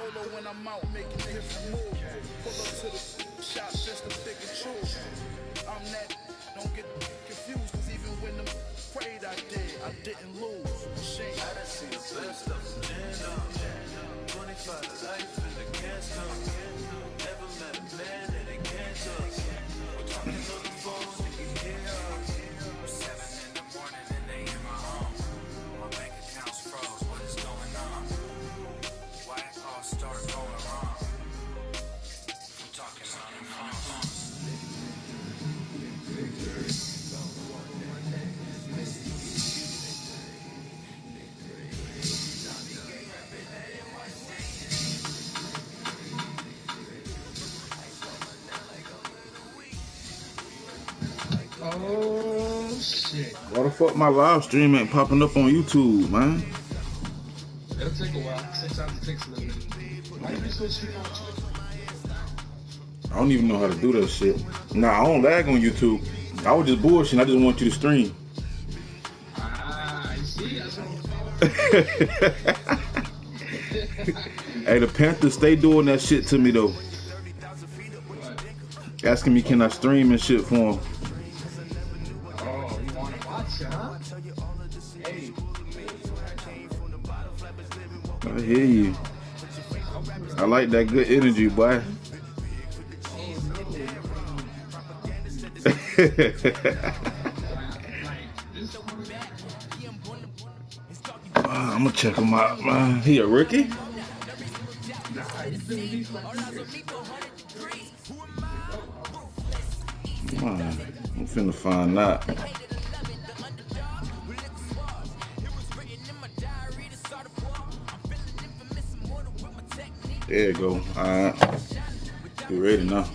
solo when I'm out making different moves. Pull up to the shop just to pick and choose. I'm that, don't get confused, cause even when the prayed I didn't lose. Shame. I done seen the best of them stand up. 25 to life and they can't stop. Never met a man that they can't touch. We're talking on the phone, they can hear us. 7 in the morning and they in my home. My bank account's froze, what is going on? Why it all start going wrong? I'm talking on the phone. Oh shit. Why the fuck my live stream ain't popping up on YouTube, man? It'll take a while. Sometimes it takes a little bit. Why you so stream on Twitch? I don't even know how to do that shit. Nah, I don't lag on YouTube. I was just bullshitting. I just want you to stream. Ah, I see. That's what Hey, the Panthers stay doing that shit to me though. Asking me can I stream and shit for them. Oh, you want to watch it, huh? Hey. I hear you. I like that good energy, boy. I'm gonna check him out, man. He a rookie? Man, I'm finna find out. There you go. Alright. You ready now?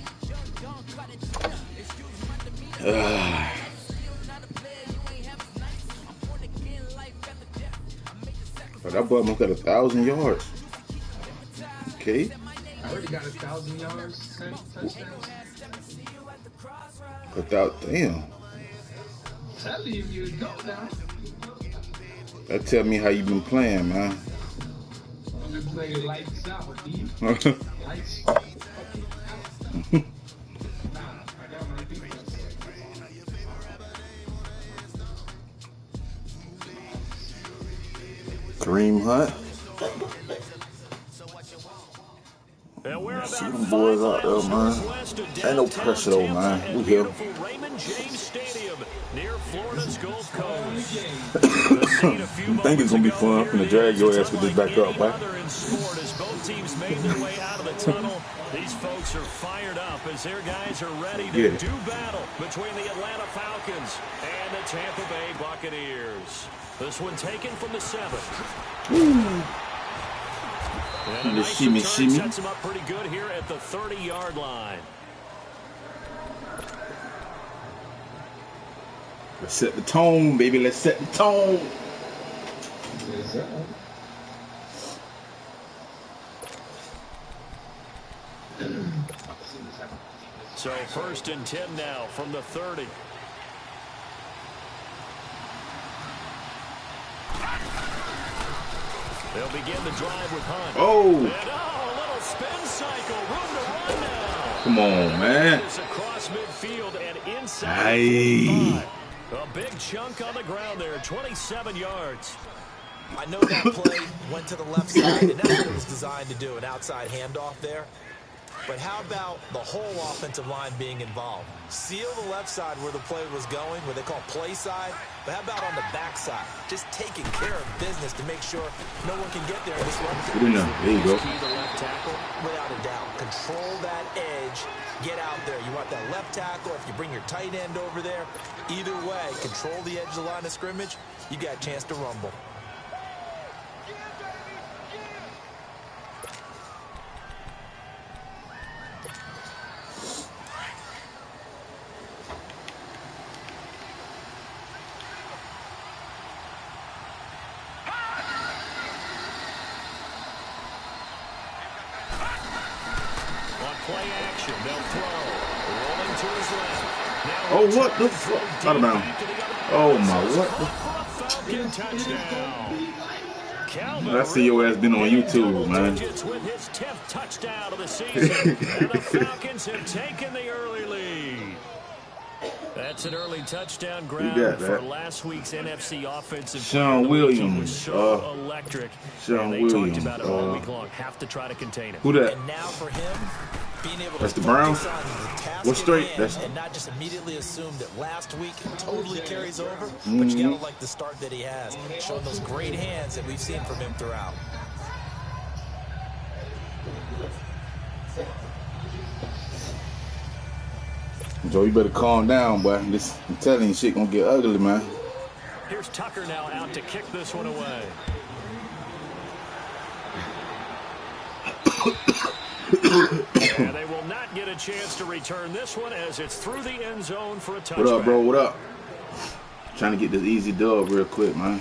That boy almost got 1,000 yards. Okay. I already got 1,000 yards, 10 touchdowns. Without, damn. Tell you go now. That tell me how you been playing, man. I've been playing lights out with these. Lights. Kareem Hunt. See them boys out there, man. Ain't no pressure though, man. We here. Think it's gonna be fun. I'm gonna drag your ass with this back up, man. Both teams made their way out of the tunnel. These folks are fired up as their guys are ready to do battle between the Atlanta Falcons and the Tampa Bay Buccaneers. This one taken from the 7. And a nice return sets him up pretty good here at the 30-yard line. Let's set the tone, baby. Let's set the tone. So 1st and 10 now from the 30. They'll begin the drive with Hunt. Oh! And a little spin cycle. Room to run now. Come on, man. It's across midfield and inside. Aye. A big chunk on the ground there, 27 yards. I know that play went to the left side, and that's what it was designed to do, an outside handoff there. But how about the whole offensive line being involved? Seal the left side where the play was going, where they call play side. But how about on the back side? Just taking care of business to make sure no one can get there and disrupt it. Good enough. There you go. Key to left tackle, without a doubt. Control that edge. Get out there. You want that left tackle. If you bring your tight end over there, either way, control the edge of the line of scrimmage. You got a chance to rumble. Play action, they'll throw. Rolling to his left. Now Oh, what the fuck? Out of bounds. Oh, my, what the Falcon touchdown. I see your ass been on YouTube, man. With his 10th touchdown of the season, and the Falcons have taken the early lead. That's an early touchdown grab for last week's NFC offensive. Sean Williams, so electric. Sean They Williams, talked about it all week long. Have to try to contain it. Who that? And now for him, being able That's to the Browns. What's straight? And not just immediately assume that last week totally carries over, but you gotta like the start that he has, showing those great hands that we've seen from him throughout. Joe, you better calm down, boy. This, I'm telling you, shit gonna get ugly, man. Here's Tucker now out to kick this one away. And they will not get a chance to return this one as it's through the end zone for a touchback. What up, bro? What up? Trying to get this easy dub real quick, man.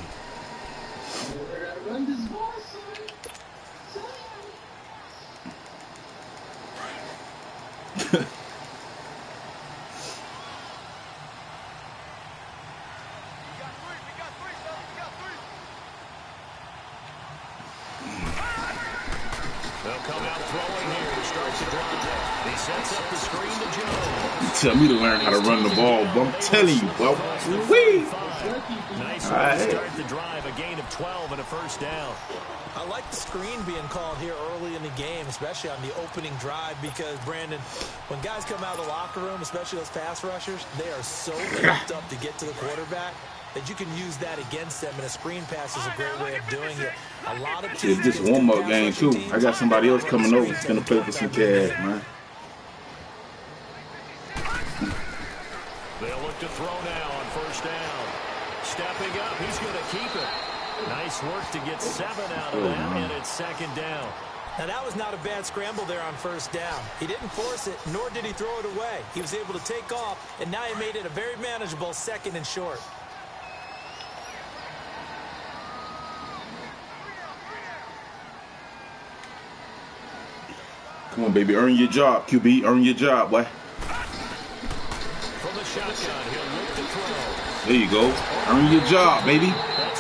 Tell me to learn how to run the ball, but I'm telling you, bro. Whee! Nice start the drive, a gain of 12 and a first down. I like the screen being called here early in the game, especially on the opening drive, because, Brandon, when guys come out of the locker room, especially those pass rushers, they are so pumped up to get to the quarterback that you can use that against them, and a screen pass is a great way of doing it. A lot of teams, it's just a warm-up game, too. I got somebody else coming over that's going to play for some cash, man. They'll look to throw now on first down. Stepping up, he's going to keep it. Nice work to get 7 out of that, and it's second down. Now, that was not a bad scramble there on first down. He didn't force it, nor did he throw it away. He was able to take off, and now he made it a very manageable second and short. Come on, baby. Earn your job, QB. Earn your job, boy. From the shotgun, he'll look to throw. There you go. Earn your job, baby.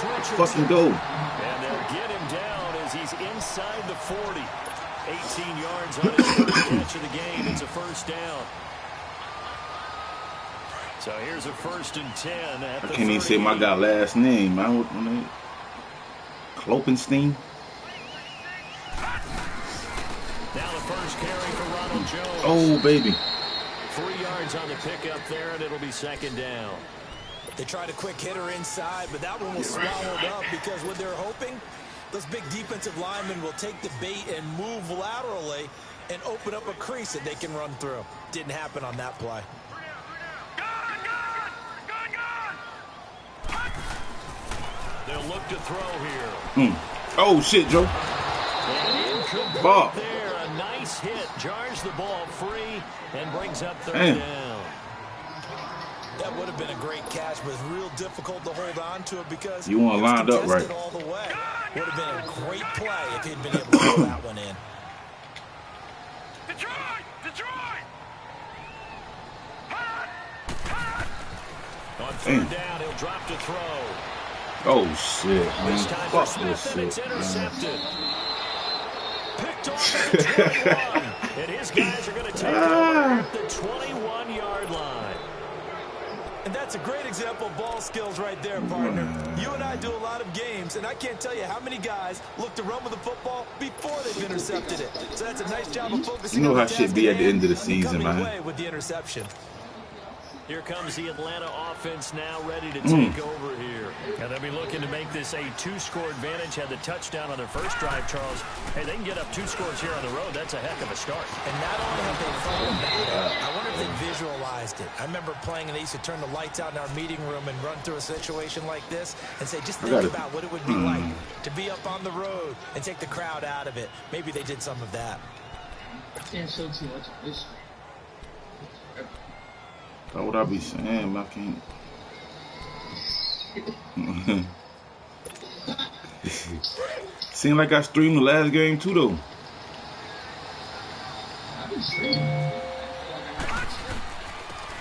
Let's fucking go. And they'll get him down as he's inside the 40. 18 yards on his first catch of the game. It's a first down. So here's a 1st and 10 at the 30. I can't even say my guy last name, man. Klopenstein. Now the first carry for Ronald Jones. Oh, baby. 3 yards on the pickup there, and it'll be second down. They tried a quick hitter inside, but that one was swallowed up because what they're hoping, those big defensive linemen will take the bait and move laterally and open up a crease that they can run through. Didn't happen on that play. They'll look to throw here. Oh, shit, Joe. Ball. There, a nice hit. Jars the ball free and brings up third down. That would have been a great catch, but it's real difficult to hold on to it because you want to line up right. All the way. Would have been a great play if he'd been able to throw that one in. Detroit! On third down, he'll drop to throw. Oh, shit, man. Fuck this shit, it's intercepted. Picked off at the 21. And his guys are going to take over at the 21-yard line. And that's a great example of ball skills right there, partner. You and I do a lot of games, and I can't tell you how many guys look to run with the football before they've intercepted it. So that's a nice job of focusing on the task. You know how shit be at the end of the season, man. With the interception. Here comes the Atlanta offense now ready to take over here. And they'll be looking to make this a 2-score advantage. Had the touchdown on their first drive, Charles. Hey, they can get up 2 scores here on the road. That's a heck of a start. And not only have they thought about it, I wonder if they visualized it. I remember playing and they used to turn the lights out in our meeting room and run through a situation like this and say, just think about what it would be like to be up on the road and take the crowd out of it. Maybe they did some of that. I can't show too much of this. That's what I be saying, I can't. Seemed like I streamed the last game too, though.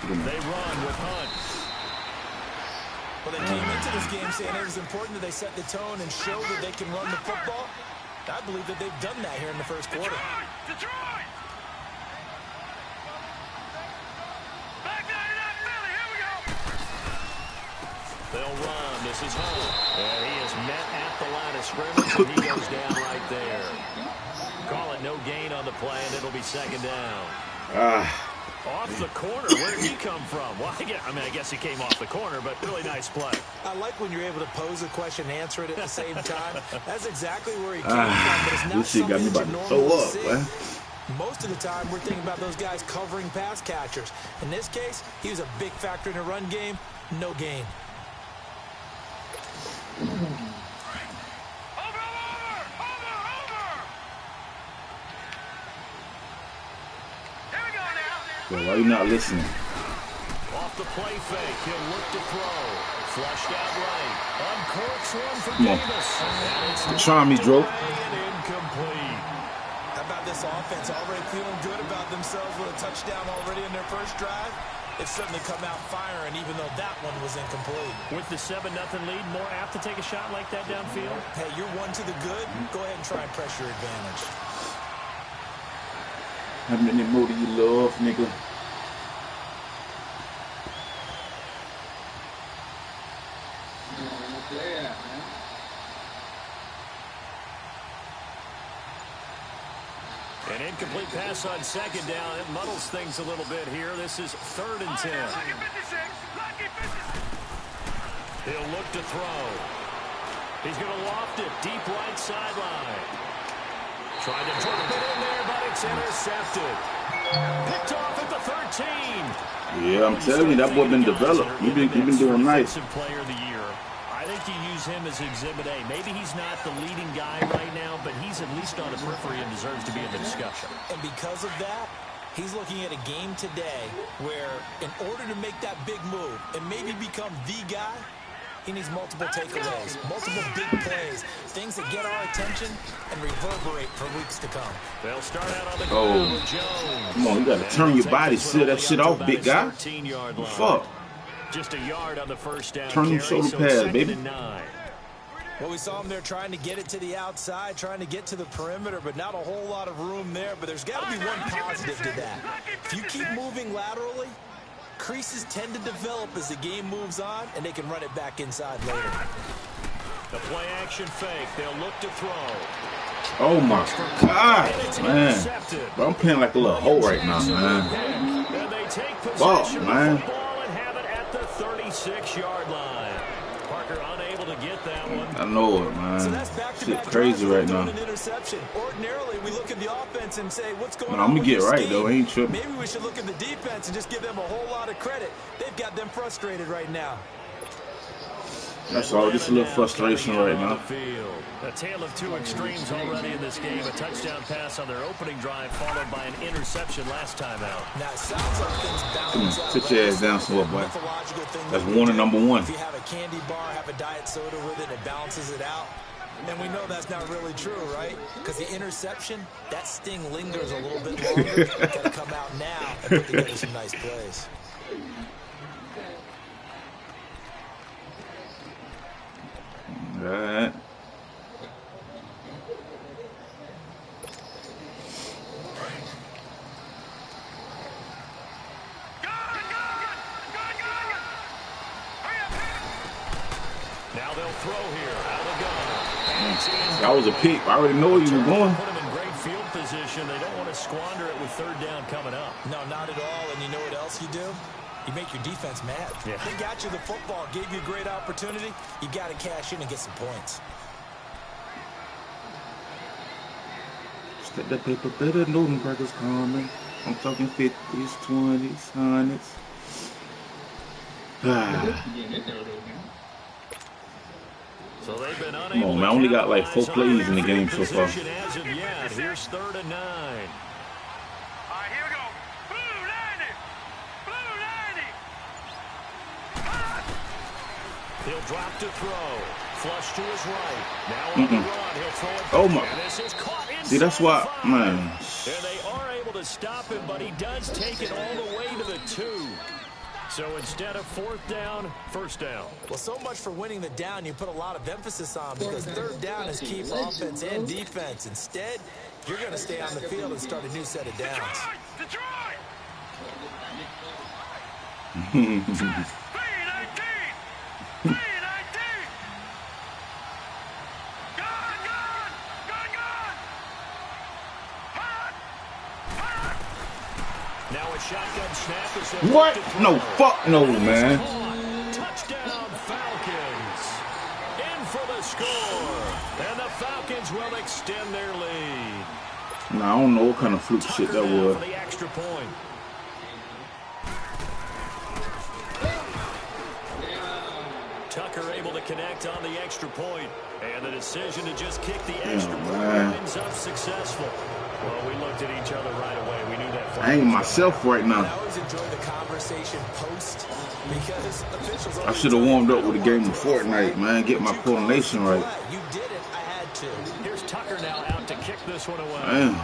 They run with Hunt. Well, they came into this game saying it was important that they set the tone and show that they can run the football. I believe that they've done that here in the first quarter. Detroit! Back down in that Philly. Here we go. They'll run. This is home. And he is met at the line of scrimmage, and he goes down right there. Call it no gain on the play, and it'll be second down. Off the corner. Where did he come from? Well, I guess he came off the corner, but really nice play. I like when you're able to pose a question and answer it at the same time. That's exactly where he came from, but it's not this shit got me about to throw up, man. Most of the time, we're thinking about those guys covering pass catchers. In this case, he was a big factor in the run game. No gain. Well, why you not listening? Off the play fake, he'll look to throw. Flushed out right. Uncorks one for Come on. Davis. Try me, Drew. Incomplete. How about this offense already feeling good about themselves with a touchdown already in their first drive? They've certainly come out firing, even though that one was incomplete. With the 7-0 lead, more apt to take a shot like that downfield? Hey, you're one to the good. Go ahead and try and press your advantage. How many more do you love, nigga? An incomplete pass on second down. It muddles things a little bit here. This is 3rd and 10. He'll look to throw. He's going to loft it deep right sideline. Tried to drop it in there, but it's intercepted. Picked off at the 13. Yeah, I'm telling you, that boy been developed. He been doing nice. Player of the year. I think you use him as Exhibit A. Maybe he's not the leading guy right now, but he's at least on the periphery and deserves to be in the discussion. And because of that, he's looking at a game today where in order to make that big move and maybe become the guy, he needs multiple takeaways, multiple big plays, things that get our attention and reverberate for weeks to come. They'll start out on the ground with Jones. Come on, you gotta turn your body, seal that shit off, big guy. Fuck. Just a yard on the first down. Turn them shoulder pads, baby. Well, we saw him there trying to get it to the outside, trying to get to the perimeter, but not a whole lot of room there. But there's got to be one positive to that. If you keep moving laterally, creases tend to develop as the game moves on, and they can run it back inside later. The play action fake. They'll look to throw. Oh my God, man. Bro, I'm playing like a little hoe right now, man. And they take Fuck, possession man. of the football and have it at the 36-yard line. Parker unable to get that one. I know it, man. So that's back-to-back Shit crazy right now. An interception. Ordinarily, we look at the offense and say, what's going on? I'm gonna with get this right scheme? though. I ain't tripping. Maybe we should look at the defense and just give them a whole lot of credit. They've got them frustrated right now. That's all. Just a little frustration right now. A tale of two extremes already in this game. A touchdown pass on their opening drive, followed by an interception last time out. Now, it sounds like things balance out. Sit your ass down somewhere, boy. Mythological thing That's that warning number one. If you have a candy bar, have a diet soda with it, it balances it out. And we know that's not really true, right? Because the interception, that sting lingers a little bit longer. Got to come out now and put together some nice plays. All right. Now they'll throw here. Out of the gun. That was a pick. I already know where you were going. Put them in great field position. They don't want to squander it with 3rd down coming up. No, not at all. And you know what else you do? You make your defense mad. Yeah. They got you the football, gave you a great opportunity. You got to cash in and get some points. Stack that paper better, know them burgers coming. I'm talking 50s, 20s, 100s. So they've been unable. Come on, man. I only got like 4 plays in the game so far. As of yet. Here's 3rd and 9. All right, here we go. Blue 90. Blue 90. He'll drop to throw. Flush to his right. Now on the run. He'll throw it. Oh my. And this is caught inside. See, that's why, the 5. man. And they are able to stop him, but he does take it all the way to the 2. So instead of 4th down, 1st down. Well, so much for winning the down you put a lot of emphasis on, because 3rd down is key for offense and defense. Instead, you're going to stay on the field and start a new set of downs. Detroit! Now a shotgun snap is what? No, fuck no, man. Touchdown Falcons. In for the score. And the Falcons will extend their lead. Nah, I don't know what kind of fluke shit that was. For the extra point. Tucker able to connect on the extra point. And the decision to just kick the extra point ends up successful. Well, we looked at each other right away. We knew that. I ain't myself right now. I always enjoy the conversation post, because officials. I should have warmed up with a game of Fortnite, man. Get my coordination right. You did it. I had to. Here's Tucker now out to kick this one away. Man.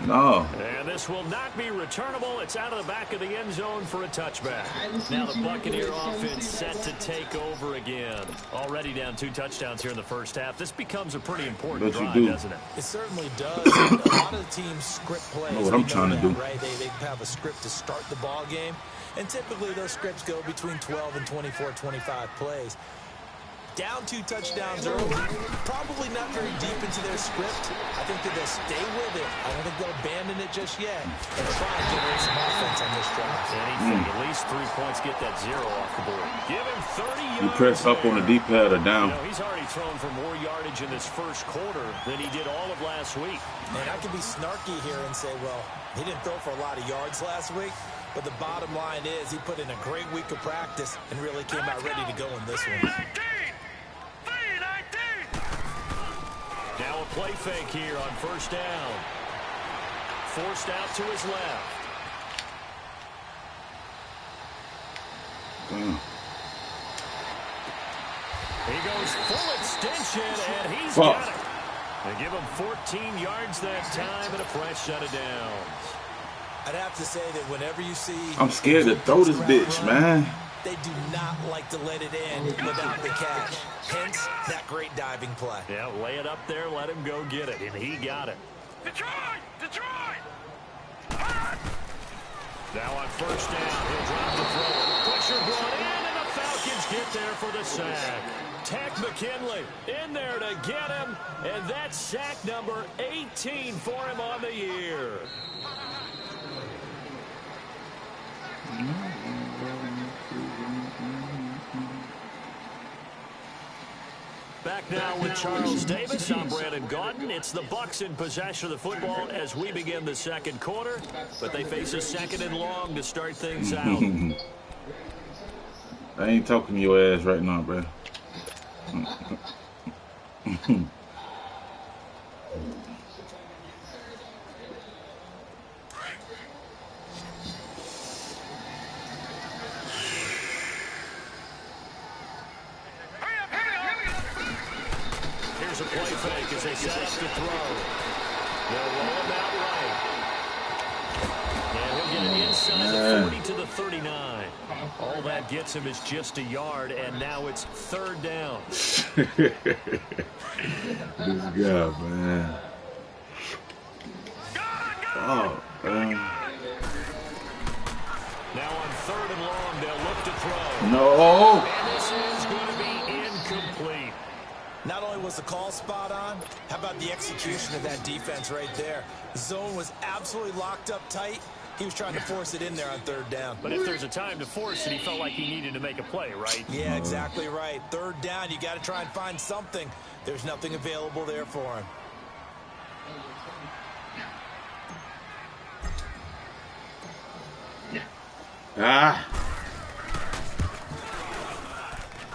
No. And this will not be returnable. It's out of the back of the end zone for a touchback. Now the Buccaneer offense set to take over again. Already down 2 touchdowns here in the first half. This becomes a pretty important drive, doesn't it? It certainly does. A lot of the teams script plays. I know what I'm trying to do. Right? They have a script to start the ball game. And typically those scripts go between 12 and 24, 25 plays. Down 2 touchdowns early, probably not very deep into their script. I think that they'll stay with it. I don't think they'll abandon it just yet and try and generate some offense on this drive. Anything, at least 3 points, get that 0 off the board. Give him 30 yards. You press up on the D-pad or down. You know, he's already thrown for more yardage in this first quarter than he did all of last week. And I can be snarky here and say, well, he didn't throw for a lot of yards last week. But the bottom line is he put in a great week of practice and really came out ready to go in this one. Now a play fake here on 1st down. Forced out to his left. He goes full extension, and he's got it. They give him 14 yards that time and a fresh set of downs. I'd have to say that whenever you see... I'm scared to throw this bitch, man. They do not like to let it in without the catch. Hence, that great diving play. Yeah, lay it up there, let him go get it, and he got it. Detroit! Detroit! Now on 1st down, he'll drop the throw. Pressure brought in, and the Falcons get there for the sack. Tech McKinley in there to get him, and that's sack number 18 for him on the year. Back now with Charles Davis. I'm Brandon Gaudin. It's the Bucs in possession of the football as we begin the second quarter, but they face a 2nd and long to start things out. I ain't talking to your ass right now, bro. Here's a play fake as they set up to throw. They'll roll him out right. And he'll get it inside the 40 to the 39. All that gets him is just a yard, and now it's 3rd down. This guy, man. Oh, man. Now on 3rd and long, they'll look to throw. No. And this is going to be incomplete. Not only was the call spot on, how about the execution of that defense right there? The zone was absolutely locked up tight. He was trying to force it in there on 3rd down. But if there's a time to force it, he felt like he needed to make a play, right? Yeah, exactly right. 3rd down, you got to try and find something. There's nothing available there for him.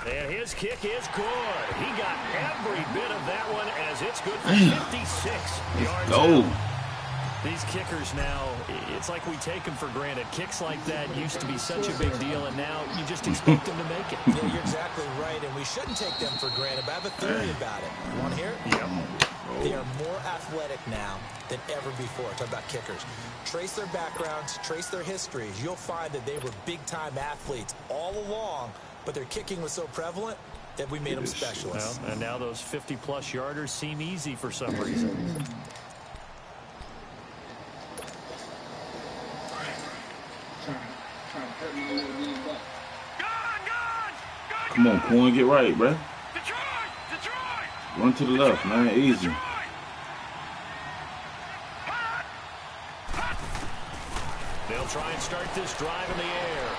And his kick is good. He got every bit of that one as it's good for 56 yards. Go. These kickers now, it's like we take them for granted. Kicks like that used to be such a big deal, and now you just expect them to make it. Yeah, you're exactly right, and we shouldn't take them for granted, but I have a theory about it. You want to hear it? Yep. Oh, They are more athletic now than ever before. Talk about kickers. Trace their backgrounds, trace their histories. You'll find that they were big-time athletes all along, but their kicking was so prevalent that we made them specialists. Well, and now those 50-plus yarders seem easy for some reason. Come on, Corn, get right, bruh. Run to the left, man. Easy. They'll try and start this drive in the air.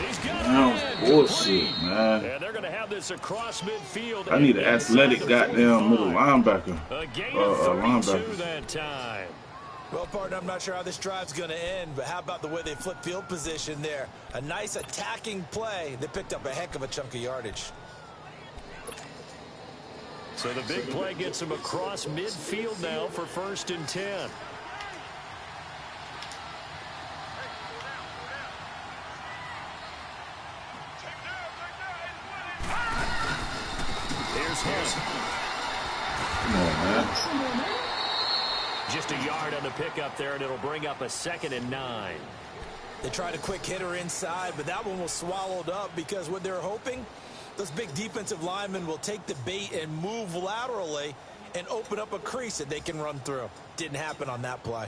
He's got it. Bullshit, man. And they're going to have this across midfield. I need an athletic goddamn middle linebacker. A gain of 32 linebacker. that time. Well, partner, I'm not sure how this drive's going to end, but how about the way they flip field position there? A nice attacking play. They picked up a heck of a chunk of yardage. So the big play gets him across midfield now for 1st and 10. Here's Hunt. Come on, man. Just a yard on the pickup there, and it'll bring up a 2nd and 9. They tried a quick hitter inside, but that one was swallowed up because what they're hoping, those big defensive linemen will take the bait and move laterally and open up a crease that they can run through. Didn't happen on that play.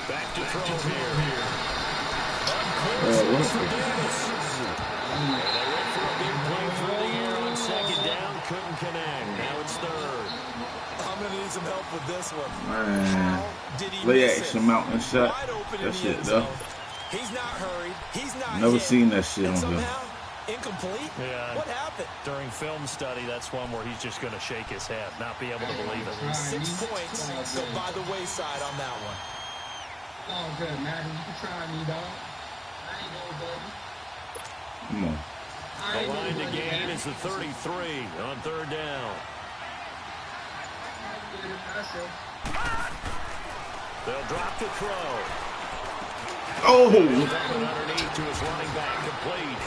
Back to throw here. And they went for a big play through the air on 2nd down. Couldn't connect. Now it's 3rd. I'm going to need some help with this one. Man. Did he Play miss action it? mountain shot. Wide open in That the shit, end though. zone. He's not hurried. He's not Never hit. seen that shit And on here. somehow, incomplete? Yeah. What happened? During film study, that's one where he's just going to shake his head, not be able to believe it. 6 points go by the wayside on that one. Oh, good, man. You can try me, dog. I ain't no buddy. Come on. The line to gain is the 33 on 3rd down. They'll drop the throw. Oh! Underneath to his running back, complete.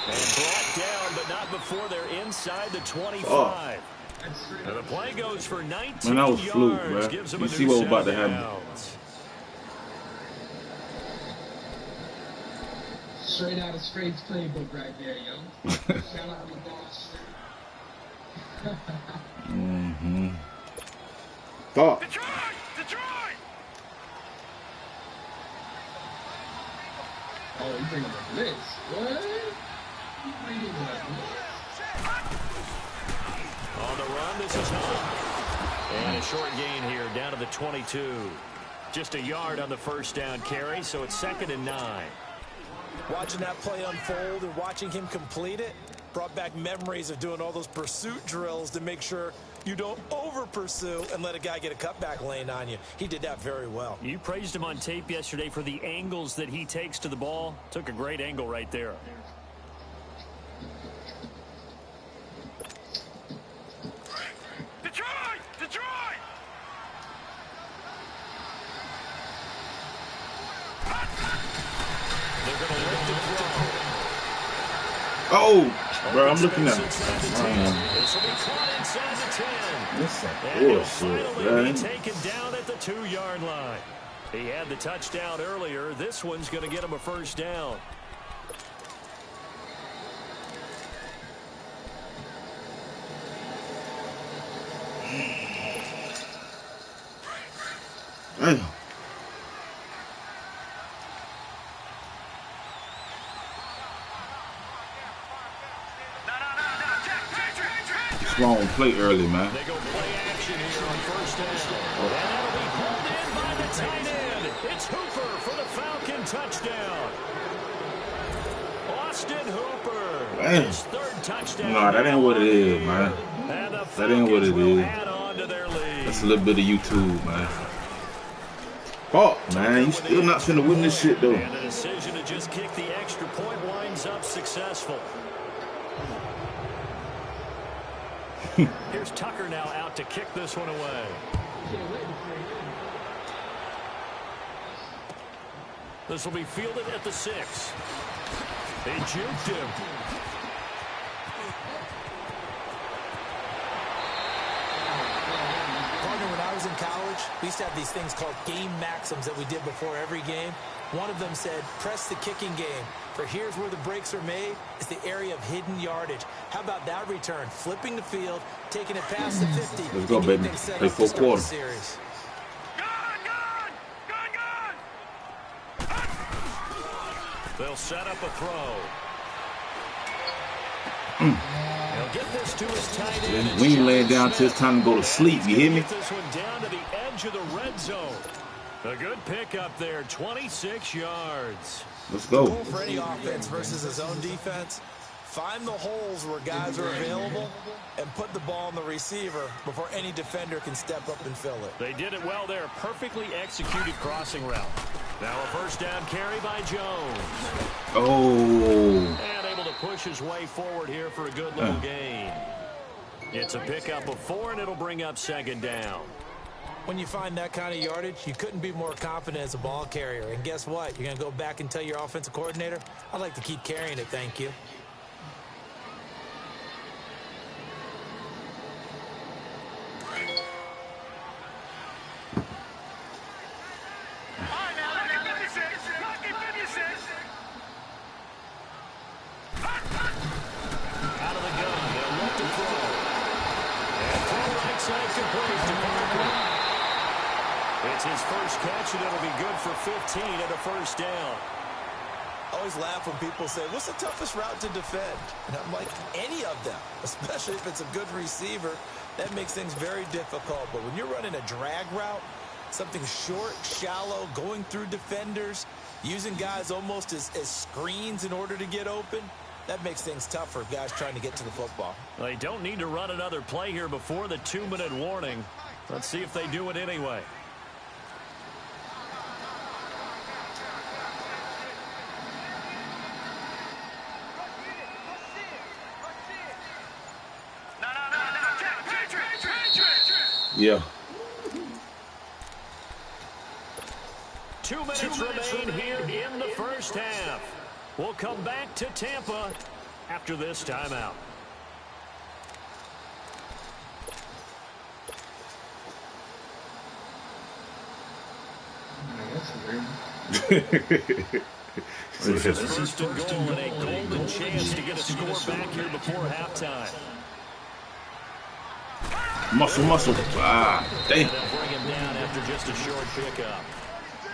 And brought down, but not before they're inside the 25. And the play goes for 19 Man, that was fluke, yards. bro. Gives them You a see new what was about set to of happen. downs. Straight out of Straight's playbook right there, yo. Shout out to boss. Mm-hmm. Thought. Detroit! Detroit! Oh, you bringing the blitz. What? You bringing the blitz? On the run, this is Hunt. And a short gain here, down to the 22. Just a yard on the 1st down carry, so it's 2nd and 9. Watching that play unfold and watching him complete it brought back memories of doing all those pursuit drills to make sure you don't over-pursue and let a guy get a cutback lane on you. He did that very well. You praised him on tape yesterday for the angles that he takes to the ball. Took a great angle right there. Detroit! Detroit! They're going to lift the throw. Oh! Bro, I'm looking at This will be caught inside the 10. This some And he'll bullshit, finally be man. taken down at the 2-yard line. He had the touchdown earlier. This one's going to get him a 1st down. Damn. Wrong play early, man. They go play action here on 1st down. And that'll be pulled in by the tight end. It's Hooper for the Falcon touchdown. Austin Hooper. Damn. His 3rd touchdown. Nah, that ain't what it is, man. And the That ain't what Falcons it will is. add on to their lead. That's a little bit of YouTube, man. Fuck, man. You still not finna win this shit, though. And the decision to just kick the extra point winds up successful. Here's Tucker now out to kick this one away. This will be fielded at the 6. They juked him. When I was in college, we used to have these things called game maxims that we did before every game. One of them said, press the kicking game. For here's where the breaks are made. It's the area of hidden yardage. How about that return? Flipping the field, taking it past the 50. Let's go, baby. Play full quarter. They'll set up a throw. He'll get this to his tight end. We ain't laying down till it's time to go to sleep. You hear me? Get this one down to the edge of the red zone. A good pickup there, 26 yards. Let's go. The goal for any offense versus his own defense, find the holes where guys are available and put the ball on the receiver before any defender can step up and fill it. They did it well there. Perfectly executed crossing route. Now a first down carry by Jones. Oh. And able to push his way forward here for a good little gain. It's a pickup of 4, and it'll bring up second down. When you find that kind of yardage, you couldn't be more confident as a ball carrier. And guess what? You're going to go back and tell your offensive coordinator, I'd like to keep carrying it, thank you. It's his first catch, and it'll be good for 15 and a first down. I always laugh when people say, what's the toughest route to defend? And I'm like, any of them, especially if it's a good receiver. That makes things very difficult. But when you're running a drag route, something short, shallow, going through defenders, using guys almost as screens in order to get open, that makes things tough for guys trying to get to the football. They don't need to run another play here before the 2-minute warning. Let's see if they do it anyway. Yeah. 2 minutes remain here in the first half. We'll come back to Tampa after this timeout. This is first and goal and a golden chance to get a score back here before halftime. Muscle. Ah, damn. And they'll bring him down after just a short pickup.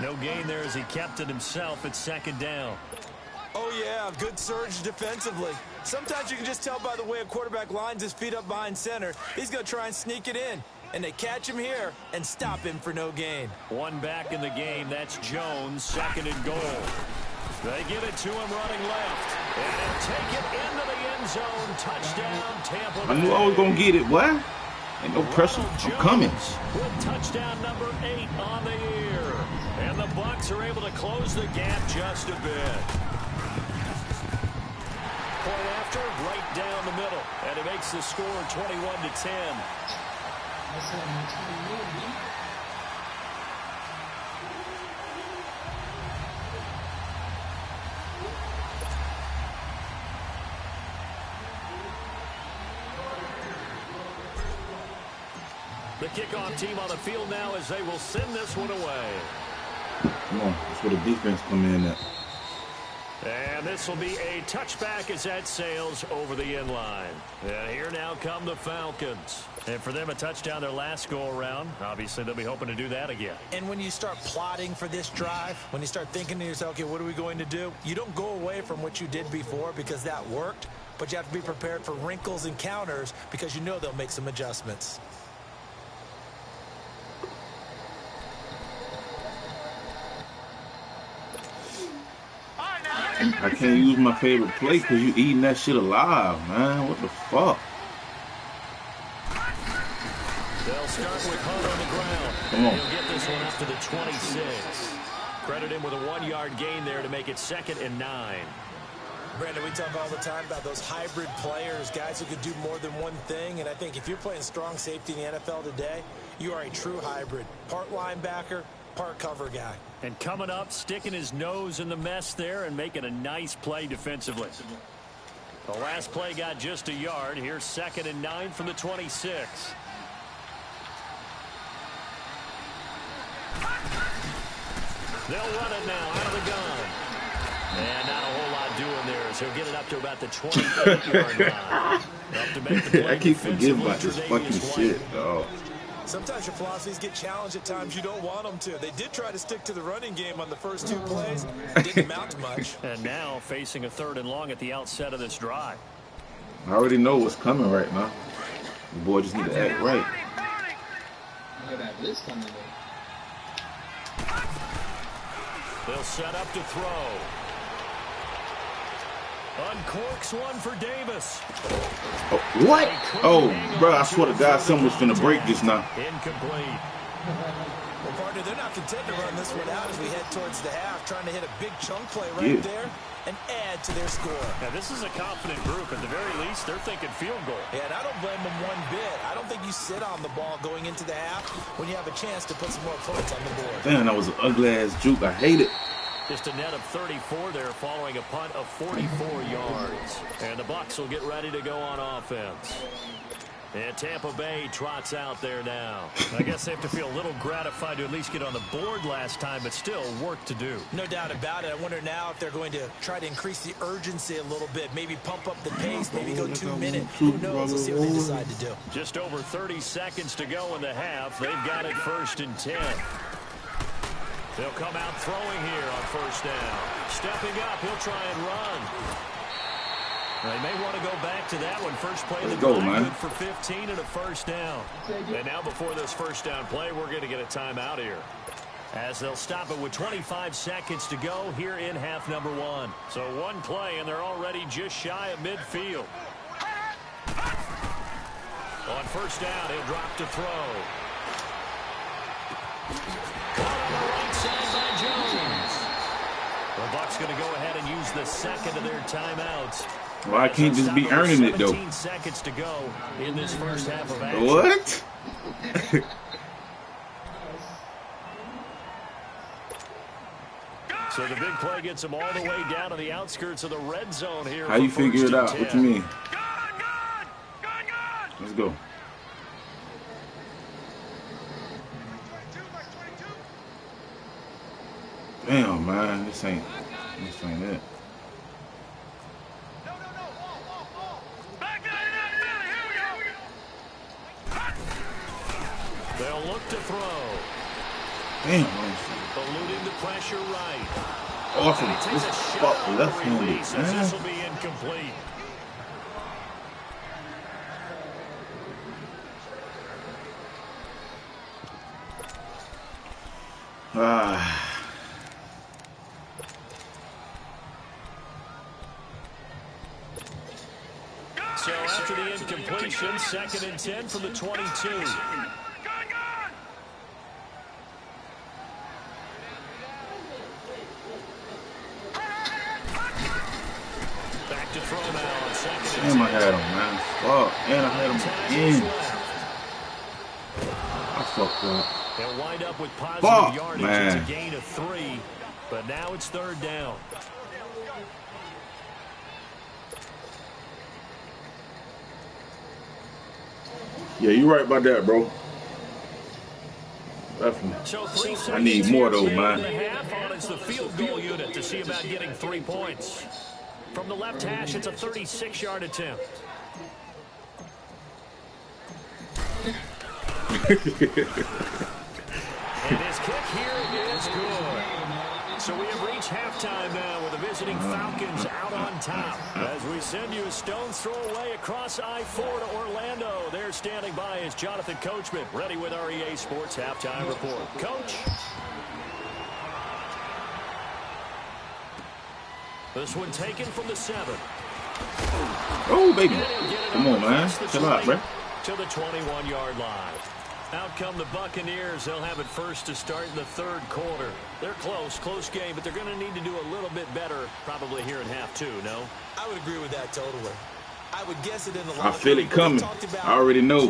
No gain there as he kept it himself at second down. Oh, yeah, good surge defensively. Sometimes you can just tell by the way a quarterback lines his feet up behind center. He's going to try and sneak it in. And they catch him here and stop him for no gain. One back in the game. That's Jones, second and goal. They give it to him running left. And he'll take it into the end zone. Touchdown, Tampa Bay. I knew I was going to get it, boy. Ain't no pressure. I'm coming. With touchdown number 8 on the year. And the Bucs are able to close the gap just a bit. Point after, right down the middle. And it makes the score 21-10. The kickoff team on the field now as they will send this one away. Come on, that's where the defense come in at. And this will be a touchback as that sails over the end line. And here now come the Falcons. And for them, a touchdown their last go-around. Obviously, they'll be hoping to do that again. And when you start plotting for this drive, when you start thinking to yourself, okay, what are we going to do? You don't go away from what you did before because that worked, but you have to be prepared for wrinkles and counters because you know they'll make some adjustments. I can't use my favorite play because you eating that shit alive, man. What the fuck? They'll start with Hunt on the ground. Come on. He'll get this one up to the 26. Credit him with a 1-yard gain there to make it 2nd and 9. Brandon, we talk all the time about those hybrid players, guys who could do more than one thing. And I think if you're playing strong safety in the NFL today, you are a true hybrid. Part linebacker, part cover guy. And coming up, sticking his nose in the mess there and making a nice play defensively. The last play got just a yard. Here's 2nd and 9 from the 26. They'll run it now out of the gun. And not a whole lot doing there as he'll get it up to about the 28-yard line. Up to make the play. I keep forgetting about this fucking shit, dog. Sometimes your philosophies get challenged at times you don't want them to. They did try to stick to the running game on the first 2 plays. Didn't amount to much. And now facing a 3rd and long at the outset of this drive. I already know what's coming right now. The boy just need to act right. I got this coming though. They'll set up to throw. Uncorks one for Davis. Oh, what? Oh, bro, I swear to God, something was finna break just now. Incomplete. Well, partner, they're not content to run this one out as we head towards the half, trying to hit a big chunk play right there and add to their score. Now, this is a confident group. At the very least, they're thinking field goal. Yeah, and I don't blame them one bit. I don't think you sit on the ball going into the half when you have a chance to put some more points on the board. Damn, that was an ugly-ass juke. I hate it. Just a net of 34 there following a punt of 44 yards. And the Bucs will get ready to go on offense. And Tampa Bay trots out there now. I guess they have to feel a little gratified to at least get on the board last time, but still work to do. No doubt about it. I wonder now if they're going to try to increase the urgency a little bit, maybe pump up the pace, maybe go 2 minutes. Who knows? We'll see what they decide to do. Just over 30 seconds to go in the half. They've got it 1st and 10. They'll come out throwing here on 1st down. Stepping up, he'll try and run. They may want to go back to that one. First play of the drive, good for 15 and a 1st down. And now before this 1st down play, we're going to get a timeout here. As they'll stop it with 25 seconds to go here in half number 1. So 1 play, and they're already just shy of midfield. On 1st down, he'll drop to throw. The Bucs going to go ahead and use the 2nd of their timeouts. Well, I can't just be earning it, though. 17 seconds to go in this first half of action. What? So the big play gets them all the way down to the outskirts of the red zone here. How you figure it out? What you mean? Let's go. Damn, man, this ain't it. They'll look to throw. Damn. Eluding the pressure right. Awesome. This fuck left-handed. This will be incomplete. So after the incompletion, 2nd and 10 from the 22. Back to throw now on 2nd and 10. Damn, I had him, man. Fuck. And I had him again. I fucked up. They'll wind up with positive yardage. Man. It's a gain of 3, but now it's 3rd down. Yeah, you're right about that, bro. Definitely. So I need more, though, man. It's the field goal unit to see about getting 3 points. From the left hash, it's a 36-yard attempt. And his kick here is good. So we have reached halftime now with the visiting Falcons out on top. As we send you a stone's throw away across I-4 to Orlando. There standing by is Jonathan Coachman, ready with our EA Sports Halftime Report. Coach. This one taken from the 7. Oh, baby. Come on, man. Chill out, bro. To the 21-yard line. Out come the Buccaneers. They'll have it first to start in the third quarter. They're close game, but they're going to need to do a little bit better probably here in half two, no? I would agree with that totally. I would guess it in the I feel it coming. I already know.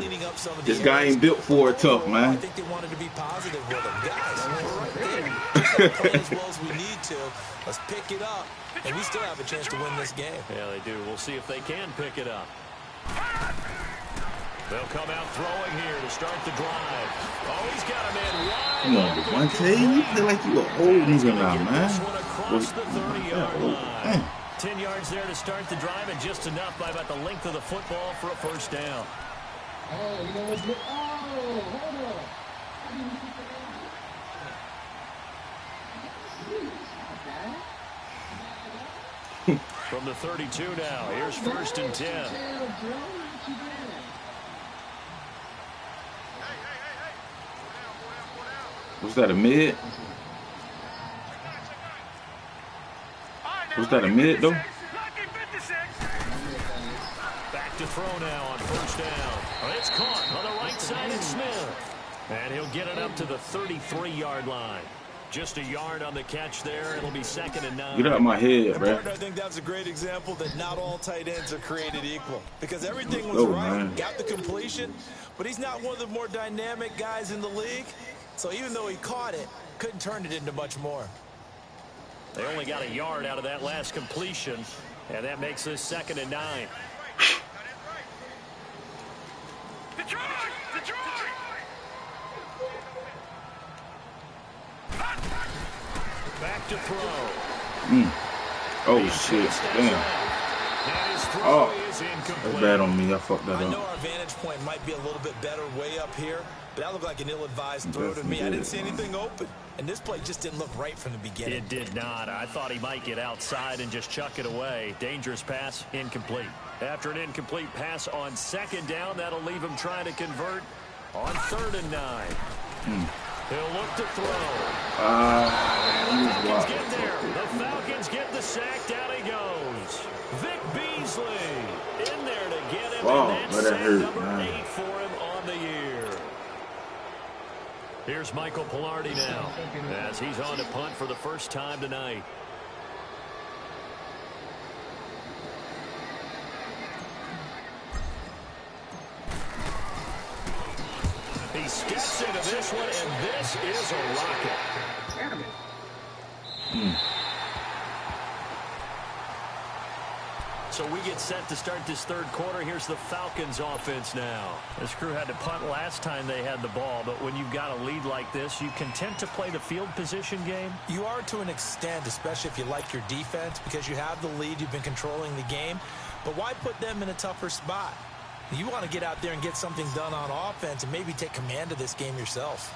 This guy ain't built for it tough, man. I think they wanted to be positive with him. Guys, we're right there. Just play as well as we need to. Let's pick it up, and we still have a chance to win this game. Yeah, they do. We'll see if they can pick it up. They'll come out throwing here to start the drive. Oh, he's got him in wide. Come on, Devontae. You play like you an old nigga now, man. Across the 30-yard line. 10 yards there to start the drive, and just enough by about the length of the football for a first down. From the 32 now, here's 1st and 10. Was that a mid? Was that a mid, though? Back to throw now on first down. Oh, it's caught on the right side of Smith. And he'll get it up to the 33-yard line. Just a yard on the catch there. It'll be 2nd and 9. Get out of my head, bro. I think that's a great example that not all tight ends are created equal. Because everything was right, man. Got the completion, but he's not one of the more dynamic guys in the league. So even though he caught it, couldn't turn it into much more. They only got a yard out of that last completion, and that makes this 2nd and 9. Detroit! Back to throw. Oh, shit. Damn. Oh, that's bad on me. I fucked that up. I know our vantage point might be a little bit better way up here, but that looked like an ill-advised throw to me. I didn't see anything open, and this play just didn't look right from the beginning. It did not. I thought he might get outside and just chuck it away. Dangerous pass, incomplete. After an incomplete pass on 2nd down, that'll leave him trying to convert on 3rd and 9. He'll look to throw. Falcons get there. The Falcons get the sack. Down he goes. Vic Beasley in there to get him. And that's sack number 8 for him on the year. Here's Michael Pilardi now as he's on to punt for the first time tonight. He steps into this one, and this is a rocket. So we get set to start this third quarter. Here's the Falcons offense now. This crew had to punt last time they had the ball, but when you've got a lead like this, you content to play the field position game? You are to an extent, especially if you like your defense, because you have the lead, you've been controlling the game. But why put them in a tougher spot? You want to get out there and get something done on offense and maybe take command of this game yourself.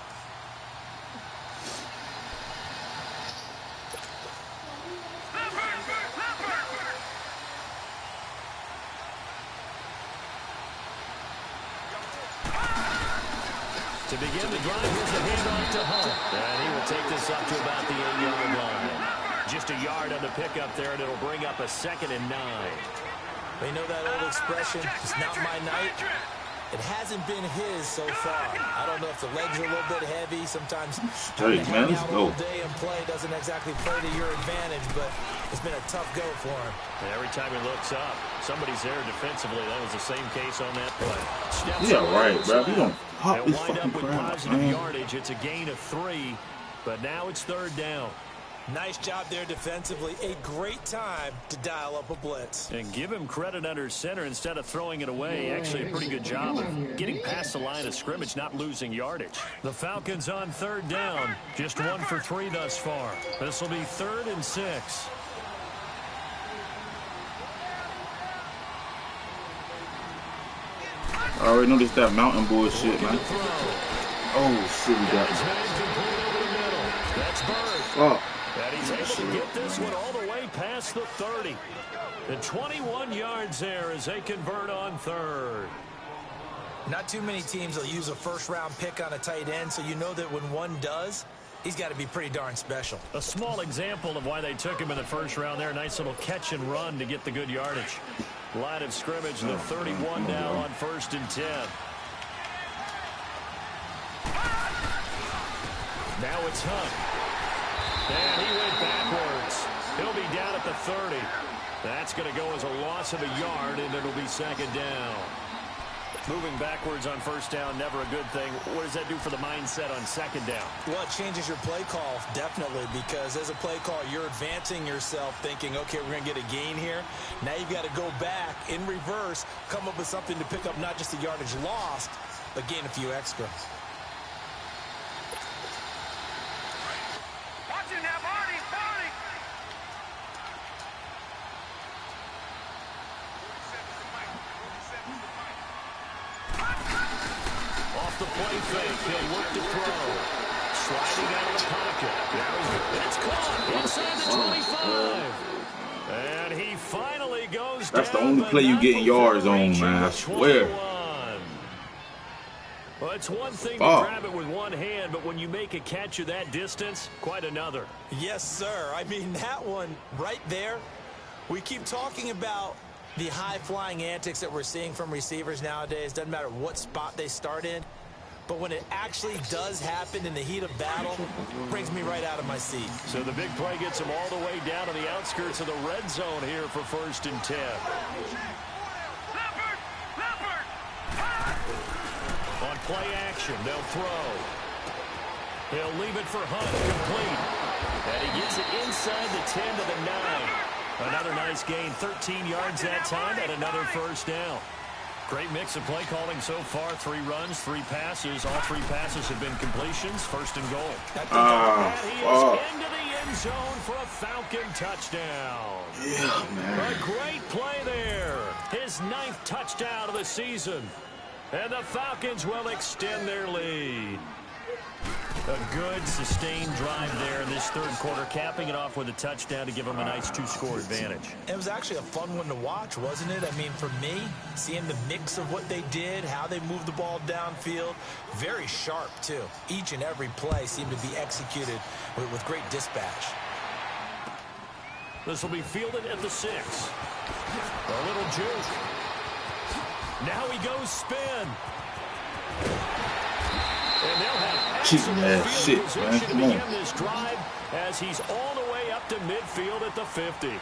To begin the drive, here's the handoff to Hunt. And he will take this up to about the 8-yard line. Just a yard on the pickup there, and it'll bring up a 2nd and 9. They know that old expression, it's not my night. It hasn't been his so far. I don't know if the legs are a little bit heavy. Sometimes straight, man. Let's go. All day and play doesn't exactly play to your advantage, but it's been a tough go for him. And every time he looks up, somebody's there defensively. That was the same case on that play. Yeah, right, bro. You don't hop this wind fucking up with crowd, positive man. yardage. It's a gain of 3, but now it's 3rd down. Nice job there defensively. A great time to dial up a blitz. And give him credit under center instead of throwing it away. Actually, a pretty good job of getting past the line of scrimmage, not losing yardage. The Falcons on 3rd down. Just 1 for 3 thus far. This will be 3rd and 6. I already noticed that mountain bullshit, man. Oh, shit, we got it. That's Bird. Fuck. And he's able to get this one all the way past the 30. And 21 yards there as they convert on 3rd. Not too many teams will use a first-round pick on a tight end, so you know that when one does, he's got to be pretty darn special. A small example of why they took him in the first round there. Nice little catch and run to get the good yardage. Line of scrimmage, the 31 now on 1st and 10. Now it's Hunt. And he went backwards. He'll be down at the 30. That's going to go as a loss of a yard, and it'll be second down. Moving backwards on first down, never a good thing. What does that do for the mindset on second down? Well, it changes your play call, definitely, because as a play call, you're advancing yourself thinking, okay, we're going to get a gain here. Now you've got to go back in reverse, come up with something to pick up not just the yardage lost, but gain a few extra. Watch it now, Barney, Barney. Off the play fake, he'll look to throw. Sliding out of the pocket. It's caught inside the 25. And he finally goes That's the down, only but play you not getting before yards on, reaching man. I the swear. 21. Well, it's one thing to grab it with one hand, but when you make a catch of that distance, quite another. Yes, sir. I mean, that one right there, we keep talking about the high-flying antics that we're seeing from receivers nowadays. Doesn't matter what spot they start in. But when it actually does happen in the heat of battle, it brings me right out of my seat. So the big play gets him all the way down to the outskirts of the red zone here for 1st and 10. On play action, they'll throw. He'll leave it for Hunt, complete. And he gets it inside the 10 to the 9. Another nice gain, 13 yards that time, and another first down. Great mix of play calling so far. 3 runs, 3 passes. All 3 passes have been completions. 1st and goal. And he is into the end zone for a Falcon touchdown. Yeah, man. A great play there. His 9th touchdown of the season. And the Falcons will extend their lead. A good, sustained drive there in this 3rd quarter, capping it off with a touchdown to give them a nice 2-score advantage. It was actually a fun one to watch, wasn't it? I mean, for me, seeing the mix of what they did, how they moved the ball downfield, very sharp, too. Each and every play seemed to be executed with great dispatch. This will be fielded at the 6. A little juke. Now he goes spin. And they'll have excellent field position to begin this drive as he's all the way up to midfield at the 50.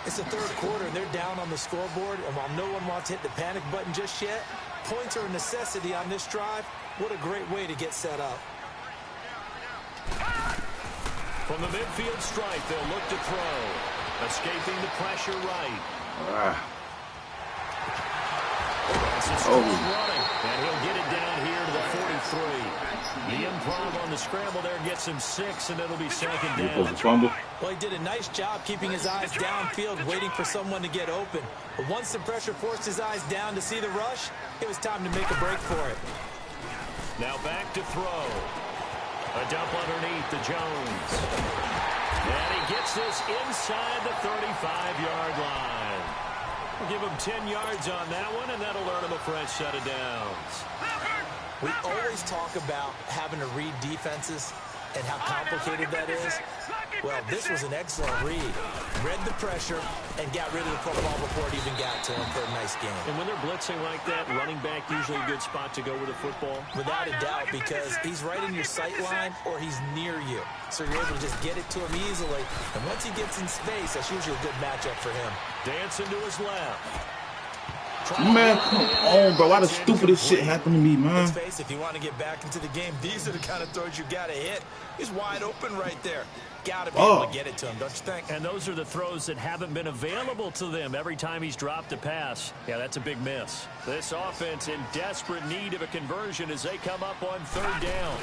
It's the 3rd quarter, and they're down on the scoreboard, and while no one wants to hit the panic button just yet, points are a necessity on this drive. What a great way to get set up. From the midfield stripe, they'll look to throw. Escaping the pressure right. Running, and he'll get it down here to the 43. The improv on the scramble there gets him 6, and it'll be 2nd down. Well, he did a nice job keeping his eyes downfield, waiting for someone to get open. But once the pressure forced his eyes down to see the rush, it was time to make a break for it. Now back to throw. A dump underneath to Jones. And he gets this inside the 35-yard line. We'll give him 10 yards on that one, and that'll earn him a fresh set of downs. We always talk about having to read defenses and how complicated that is. Well, this was an excellent read. Read the pressure and got rid of the football before it even got to him for a nice game. And when they're blitzing like that, running back usually a good spot to go with the football? Without a doubt, because he's right in your sight line or he's near you. So you're able to just get it to him easily. And once he gets in space, that's usually a good matchup for him. Dancing to his left. Man, come on, bro. Why the stupidest shit happened to me, man? Let's face it, if you want to get back into the game, these are the kind of throws you got to hit. He's wide open right there. Got to be able to get it to him, don't you think? And those are the throws that haven't been available to them every time he's dropped a pass. Yeah, that's a big miss. This offense in desperate need of a conversion as they come up on 3rd down.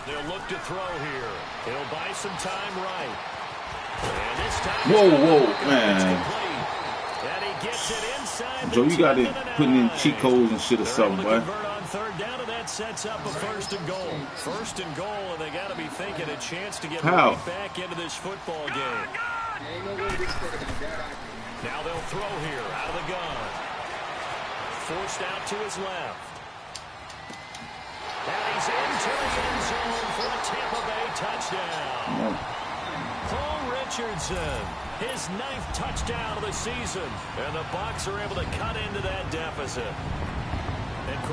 They'll look to throw here. He'll buy some time right. And this time whoa, man. And he gets it inside. Joe, you got it putting in cheat codes and shit or something, boy. Convert on 3rd down, and that sets up a 1st and goal. 1st and goal, and they got to be thinking a chance to get right back into this football game. Now they'll throw here out of the gun. Forced out to his left. And he's into the end zone for a Tampa Bay touchdown. Paul Richardson, his 9th touchdown of the season, and the Bucs are able to cut into that deficit.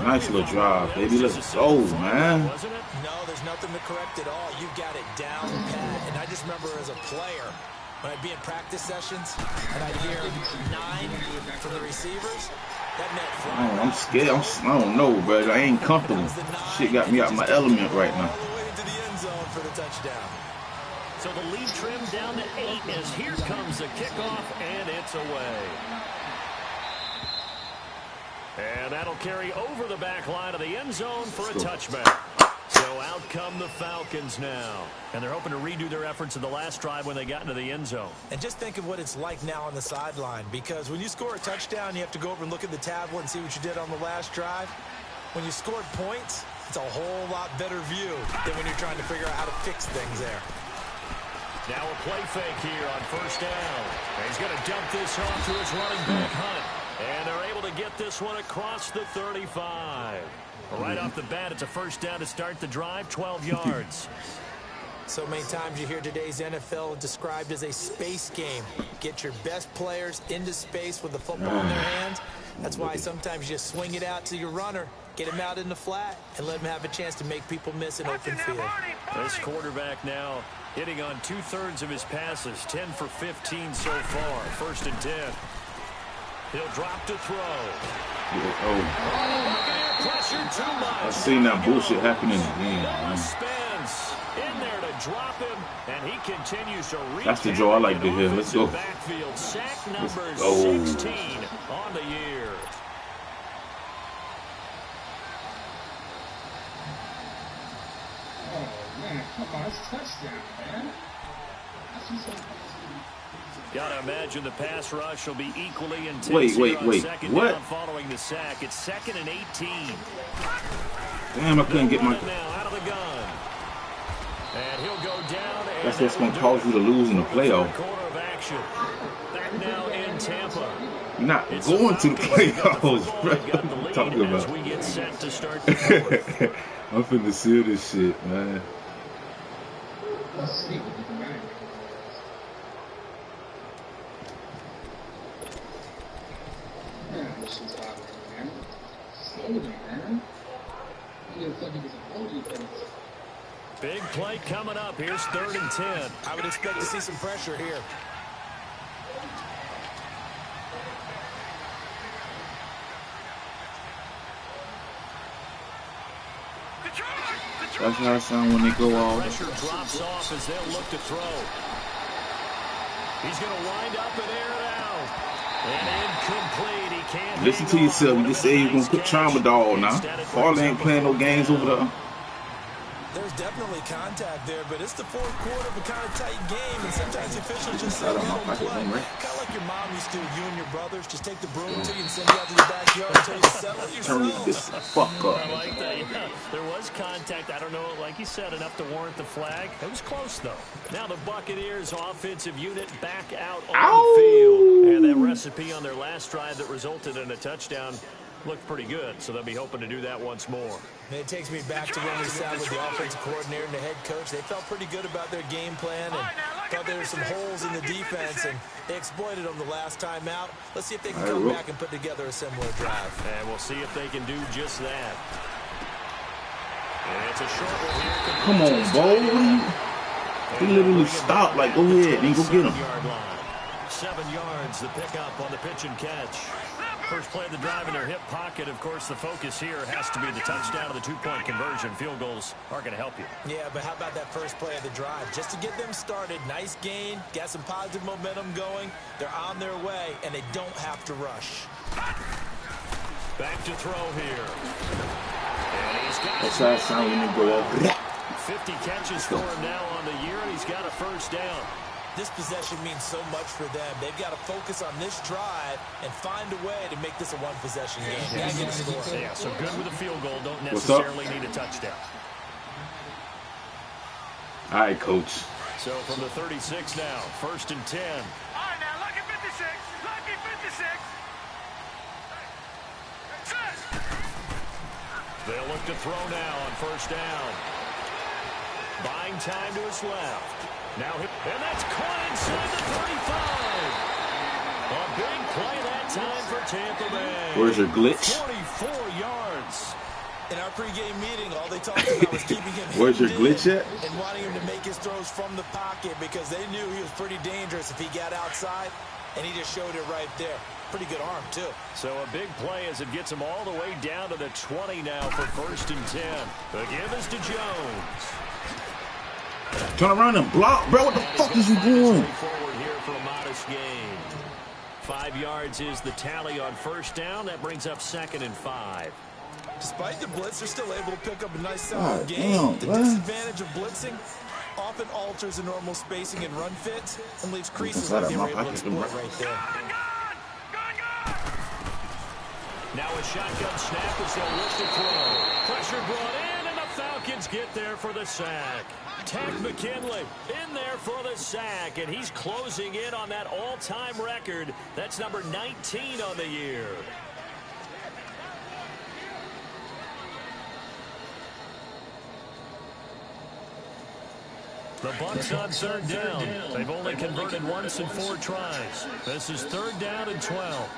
Nice little drive, baby. Let's go, man. No, there's nothing to correct at all. You got it down pat. And I just remember as a player, when I'd be in practice sessions and I'd hear 9 from the receivers, that meant flying. I'm scared. I don't know, bro. I ain't comfortable. Shit got me out of my element right now. All the way into the end zone for the touchdown. So the lead trimmed down to 8 as here comes the kickoff, and it's away. And that'll carry over the back line of the end zone for a touchback. So out come the Falcons now. And they're hoping to redo their efforts in the last drive when they got into the end zone. And just think of what it's like now on the sideline, because when you score a touchdown, you have to go over and look at the tablet and see what you did on the last drive. When you scored points, it's a whole lot better view than when you're trying to figure out how to fix things there. Now a play fake here on first down. And he's going to dump this off to his running back, Hunt. And they're able to get this one across the 35. Right off the bat, it's a first down to start the drive, 12 yards. So many times you hear today's NFL described as a space game. Get your best players into space with the football in their hands. That's why sometimes you just swing it out to your runner, get him out in the flat, and let him have a chance to make people miss an open field. This quarterback now hitting on 2/3 of his passes, 10 for 15 so far. First and 10. He'll drop to throw. I've seen that bullshit happening again, man. Spence in there to drop him, and he continues to reach. That's the draw I like to hear. Let's go. Backfield sack number 16 on the year. Oh man, come on, it's a touchdown, man. Gotta imagine the pass rush will be equally intense. Wait. Second What? down following the sack. It's 2nd and 18. Damn, I couldn't get my. Now out of the gun. And he'll go down. That's what's gonna cause you to lose in the playoff. Quarter of action. Back now in Tampa. You're not going to the playoffs, bro. What are you talking As about? we get set to start the fourth. I'm finna seal this shit, man. Let's see what we can manage. Man, this is hot, man. Slowly, man. You look like he was a holy thing. Big play coming up. Here's 3rd and 10. I would expect to see some pressure here. That's how it sounds when they go all. Pressure drops off as they'll look to throw. He's going to wind up and air it out. And incomplete. He can't. Listen to yourself. You just say you're gonna put Tramadol now. Farley ain't playing no games over there. There's definitely contact there, but it's the fourth quarter of a kind of tight game, and sometimes the officials just say, let them play. Kind of like your mom used to, you and your brothers, just take the broom to you and send you out to the backyard until you settle yourself. Turn this fuck up. I like that. Yeah, there was contact. I don't know, like you said, enough to warrant the flag. It was close, though. Now the Buccaneers offensive unit back out on the field. And that recipe on their last drive that resulted in a touchdown looked pretty good, so they'll be hoping to do that once more. And it takes me back to when we sat with the offensive coordinator and the head coach. They felt pretty good about their game plan and thought there were some holes in the defense, and they exploited them the last time out. Let's see if they can come back and put together a similar drive. And we'll see if they can do just that. And it's a short one here. Come on, Bo. He literally stopped. Like, go ahead, then go get him. 7 yards, the pickup on the pitch and catch. First play of the drive in their hip pocket. Of course, the focus here has to be the touchdown of the 2-point conversion. Field goals aren't going to help you. Yeah, but how about that first play of the drive? Just to get them started, nice gain, got some positive momentum going. They're on their way, and they don't have to rush. Back to throw here. And he's got That's how it sounds when you go off. 50 catches for him now on the year, and he's got a first down. This possession means so much for them. They've got to focus on this drive and find a way to make this a one-possession game. Gotta get a score. Yeah, so good with a field goal. Don't necessarily need a touchdown. All right, coach. So from the 36 now, 1st and 10. All right, now, lucky 56. Lucky 56. They'll look to throw now on first down. Buying time to his left. Now, and that's caught inside the 35. A big play that time for Tampa Bay. Where's your glitch? 44 yards. pregame meeting, all they talked about was keeping him Where's your glitch at? and wanting him to make his throws from the pocket because they knew he was pretty dangerous if he got outside, and he just showed it right there. Pretty good arm, too. So a big play as it gets him all the way down to the 20 now for 1st and 10. The give is to Jones. Turn around and block, bro. What the fuck is you doing? Forward here for a modest gain. 5 yards is the tally on 1st down. That brings up 2nd and 5. Despite the blitz, they're still able to pick up a nice solid gain. Damn, The man. disadvantage of blitzing often alters the normal spacing and run fits and leaves creases like they were able to exploit right there. Now a shotgun snap as they'll look to throw. Pressure brought in, and the Falcons get there for the sack. Tech McKinley in there for the sack, and he's closing in on that all-time record. That's number 19 on the year. The Bucs on 3rd down. They've only converted once in 4 tries. This is 3rd down and 12.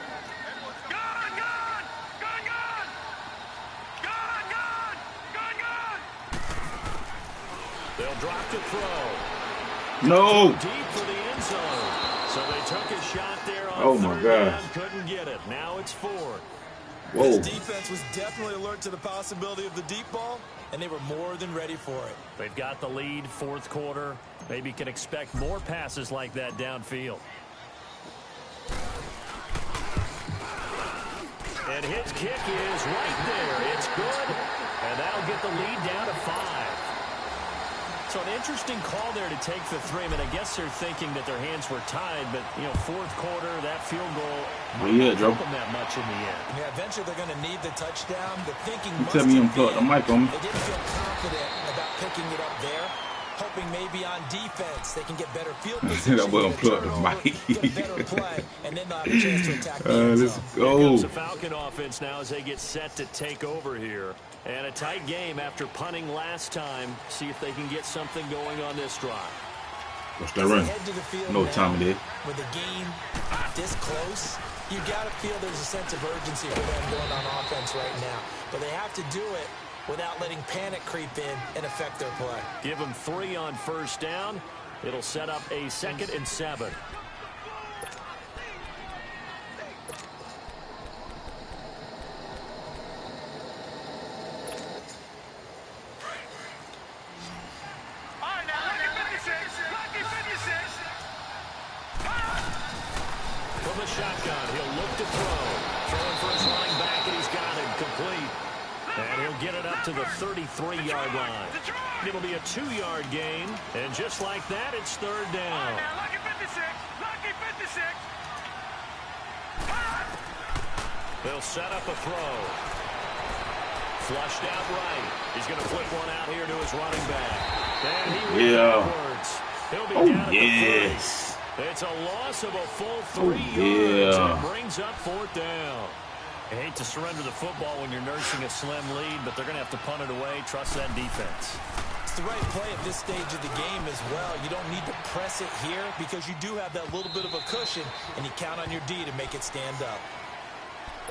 They'll drop to throw. No. Deep for the end zone. So they took a shot there on Oh, my 3rd gosh. down. Couldn't get it. Now it's 4th. Whoa. This defense was definitely alert to the possibility of the deep ball, and they were more than ready for it. They've got the lead, 4th quarter. Maybe can expect more passes like that downfield. And his kick is right there. It's good. And that'll get the lead down to 5. So an interesting call there to take the 3. I mean, I guess they're thinking that their hands were tied, but, you know, 4th quarter, that field goal might not help them that much in the end. Yeah, eventually they're going to need the touchdown. The thinking You must tell me you have unplugged the been mic on me. they didn't feel confident about picking it up there, hoping maybe on defense they can get better field position, That boy unplugged the mic. get a better play, and then they'll have a chance to attack the end Let's zone. Here go. comes the Falcon offense now as they get set to take over here. And a tight game after punting last time. See if they can get something going on this drive. What's that run? Head to the field No now, time it is. with a game this close, you got to feel there's a sense of urgency for them going on offense right now. But they have to do it without letting panic creep in and affect their play. Give them 3 on 1st down. It'll set up a 2nd and 7. From the shotgun, he'll look to throw. Throwing for his running back, and he's got him complete. And he'll get it up to the 33-yard line. It'll be a 2-yard gain. And just like that, it's 3rd down. They'll set up a throw. Flushed out right. He's going to flip one out here to his running back. And he backwards. He'll be down at the 30. It's a loss of a full 3 yards. And it brings up 4th down. I hate to surrender the football when you're nursing a slim lead, but they're going to have to punt it away. Trust that defense. It's the right play at this stage of the game as well. You don't need to press it here because you do have that little bit of a cushion, and you count on your D to make it stand up.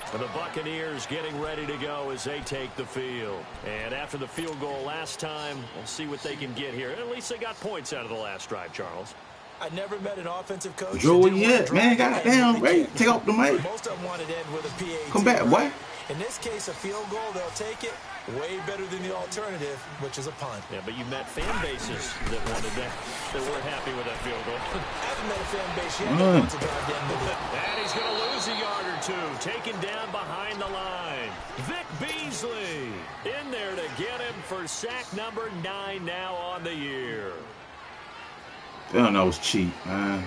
For the Buccaneers getting ready to go as they take the field. And after the field goal last time, we'll see what they can get here. At least they got points out of the last drive, Charles. I never met an offensive coach. Joey, yeah, man, goddamn, right? Take off the mic. Most of them wanted to end with a PAT. Come back, boy. In this case, a field goal, they'll take it. Way better than the alternative, which is a punt. Yeah, but you met fan bases that wanted that. They weren't happy with that field goal. I haven't met a fan base yet that wants to drive down the middle. And he's going to lose a yard or 2. Taken down behind the line. Vic Beasley in there to get him for sack number 9 now on the year. Damn, that was cheap, man.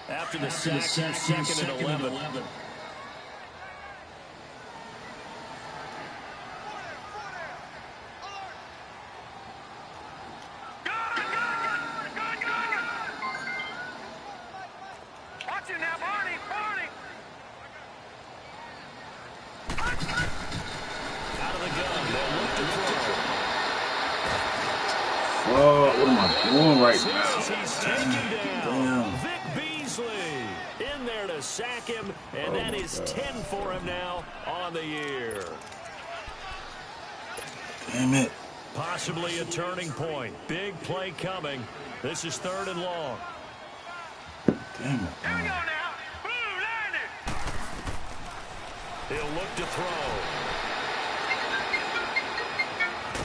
After the sack, 2nd and 11. Watch it now, Barney! Out of the gun, they'll look to throw. Oh, what am I doing right now? He's taken down. Vic Beasley in there to sack him, and that is 10 for him now on the year. Damn it. Possibly a turning point. Big play coming. This is 3rd and long. Damn it. Here we go now. Boom, landed. He'll look to throw.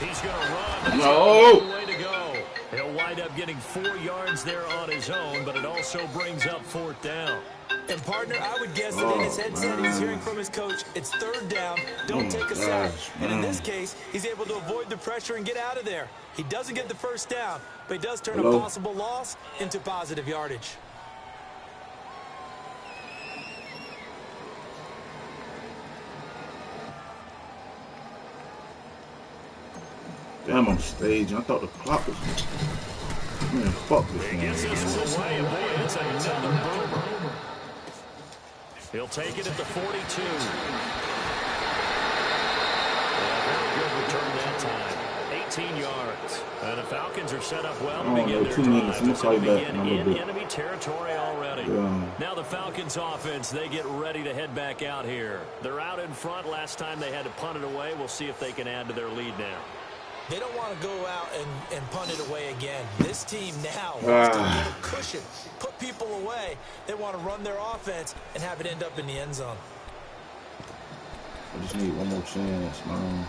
He's going to run. No. That's the way to go. He'll wind up getting 4 yards there on his own, but it also brings up 4th down. And, partner, I would guess that in his headset he's hearing from his coach, it's 3rd down, don't take a sack. And in this case, he's able to avoid the pressure and get out of there. He doesn't get the 1st down, but he does turn a possible loss into positive yardage. Damn, I'm staging. I thought the clock was... Man, fuck this He gets this away, and boy, it's another boomer. He'll take it at the 42. Very good return that time. 18 yards. And the Falcons are set up well to begin their 2 minutes. I'm going to call you back in a little bit. Enemy territory already. Yeah. Now the Falcons offense, they get ready to head back out here. They're out in front. Last time they had to punt it away. We'll see if they can add to their lead now. They don't want to go out and punt it away again. This team now wants to get a cushion, put people away. They want to run their offense and have it end up in the end zone. I just need one more chance, man.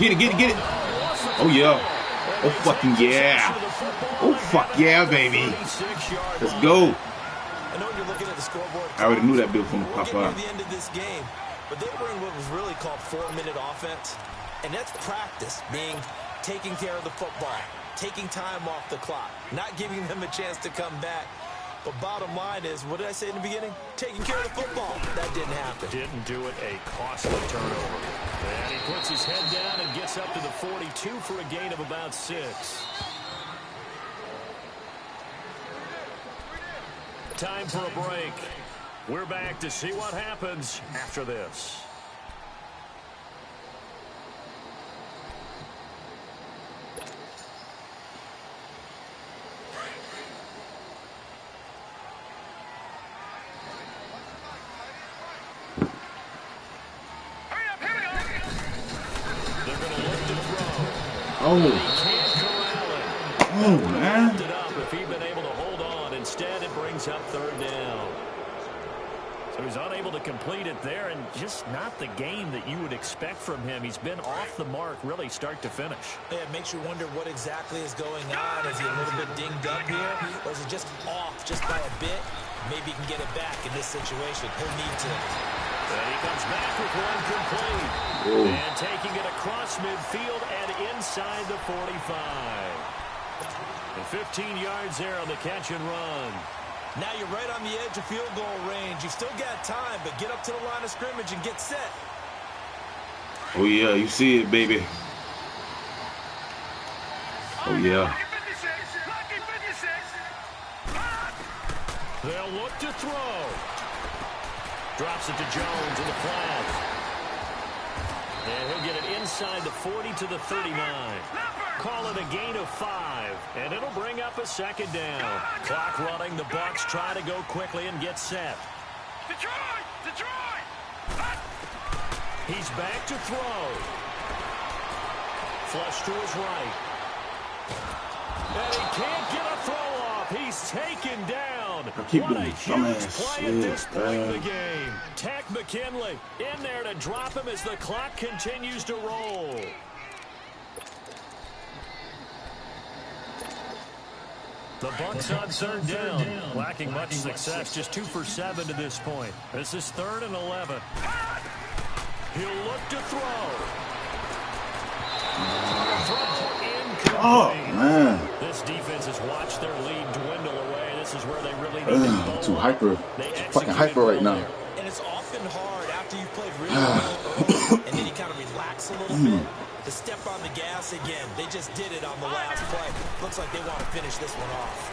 Get it. Oh, yeah. Oh, fucking yeah. Oh, fuck yeah, baby. Let's go. I know you're looking at the scoreboard. I already knew that bill from the pop out. The end of this game, but they were in what was really called 4-minute offense, and that's practice, being taking care of the football, taking time off the clock, not giving them a chance to come back. But bottom line is, what did I say in the beginning? Taking care of the football. That didn't happen. Didn't do it. A costly turnover. And he puts his head down and gets up to the 42 for a gain of about 6. Time for a break. We're back to see what happens after this. Oh, man. If he'd been able to hold on, instead it brings up 3rd down. So he's unable to complete it there, and just not the game that you would expect from him. He's been off the mark, really, start to finish. Yeah, it makes you wonder what exactly is going on. Is he a little bit dinged up here, or is it just off just by a bit? Maybe he can get it back in this situation. He'll need to. And he comes back with one complete. Whoa. And taking it across midfield and inside the 45. And 15 yards there on the catch and run. Now you're right on the edge of field goal range. You've still got time, but get up to the line of scrimmage and get set. Oh, yeah, you see it, baby. Oh, yeah. They'll look to throw. Drops it to Jones in the flat. And he'll get it inside the 40 to the 39. Call it a gain of 5, and it'll bring up a 2nd down. Clock running. The Bucs try to go quickly and get set. Detroit! He's back to throw. Flush to his right. And he can't get a throw off. He's taken down. What a huge play at this point in the game. Tech McKinley in there to drop him as the clock continues to roll. The Bucs on 3rd down, lacking much success, just 2 for 7 to this point. This is 3rd and 11. He'll look to throw. Oh, man. This defense has watched their lead dwindle away. This is where they really need to too hyper. Too fucking hyper right now. And it's often hard after you've played really well early, and then you kind of relax a little bit, to step on the gas again. They just did it on the last play. Looks like they want to finish this one off.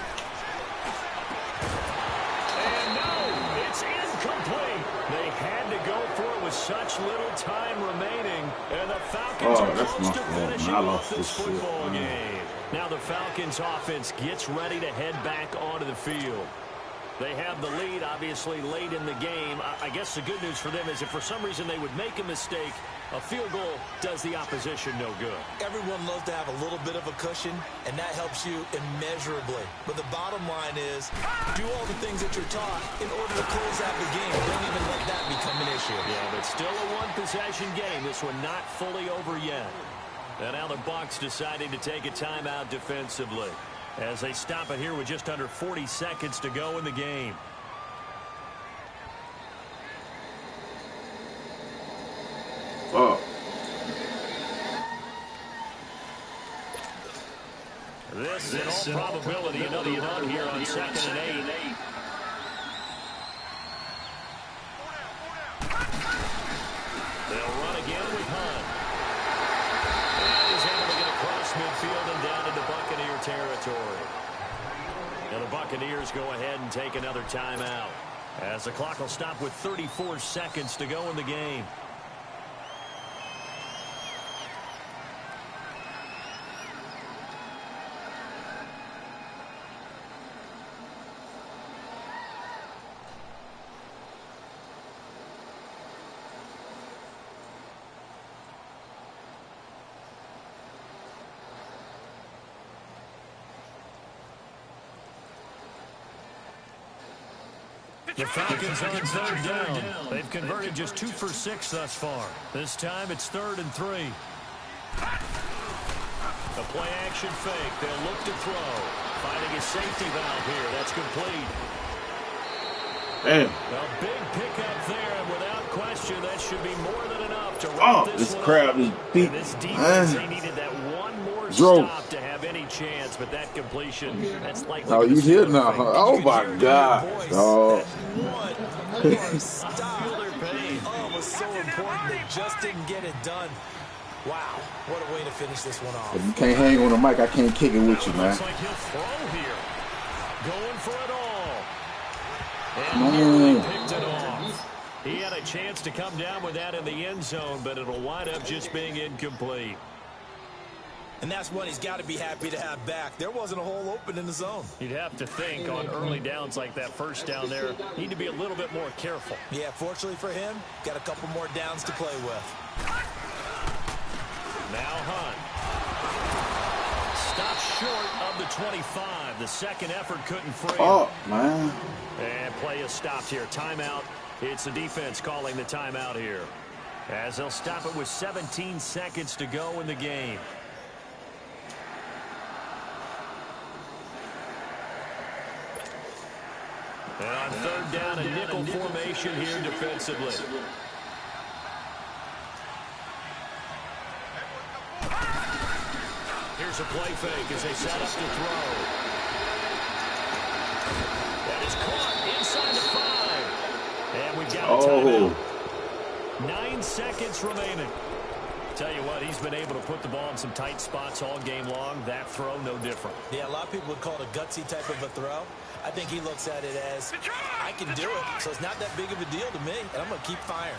with such little time remaining, and the Falcons are close to finishing off this football game. Now the Falcons offense gets ready to head back onto the field. They have the lead, obviously, late in the game. I guess the good news for them is if for some reason they would make a mistake, a field goal does the opposition no good. Everyone loves to have a little bit of a cushion, and that helps you immeasurably. But the bottom line is, do all the things that you're taught in order to close out the game. Don't even let that become an issue. Yeah, but still a one-possession game. This one not fully over yet. And now the Bucs deciding to take a timeout defensively, as they stop it here with just under 40 seconds to go in the game. Oh. This, in all probability, another run here on 2nd and 8. They'll run again with Hunt. And he's able to get across midfield and down into Buccaneer territory. And the Buccaneers go ahead and take another timeout, as the clock will stop with 34 seconds to go in the game. The Falcons on 3rd down. They've converted just 2 for 6 thus far. This time it's 3rd and 3. A play-action fake. They'll look to throw. Finding a safety valve here. That's complete. Damn. A big pickup there, and without question, that should be more than enough to wrap this one crab up. is beat. And this defense, they needed that one more stop to have any chance, but that completion, that's like... Oh, you here now, huh? Oh, my God. Oh. One more stop. Oh, it was so important. They just didn't get it done. Wow, what a way to finish this one off. If you can't hang on the mic, I can't kick it with you, man. Looks like he'll throw here. Going for it all. And nearly picked it off. He had a chance to come down with that in the end zone, but it'll wind up just being incomplete. And that's one he's got to be happy to have back. There wasn't a hole open in the zone. You'd have to think on early downs like that first down there, need to be a little bit more careful. Yeah, fortunately for him, got a couple more downs to play with. Now Hunt. Stopped short of the 25. The second effort couldn't free him. Oh, man. And play is stopped here. Timeout. It's the defense calling the timeout here, as they'll stop it with 17 seconds to go in the game. And on 3rd down, a nickel formation here defensively. Here's a play fake as they set up to throw. That is caught inside the 5. And we've got a timeout. 9 seconds remaining. Tell you what, he's been able to put the ball in some tight spots all game long. That throw, no different. Yeah, a lot of people would call it a gutsy type of a throw. I think he looks at it as, I can do it, so it's not that big of a deal to me, and I'm going to keep firing.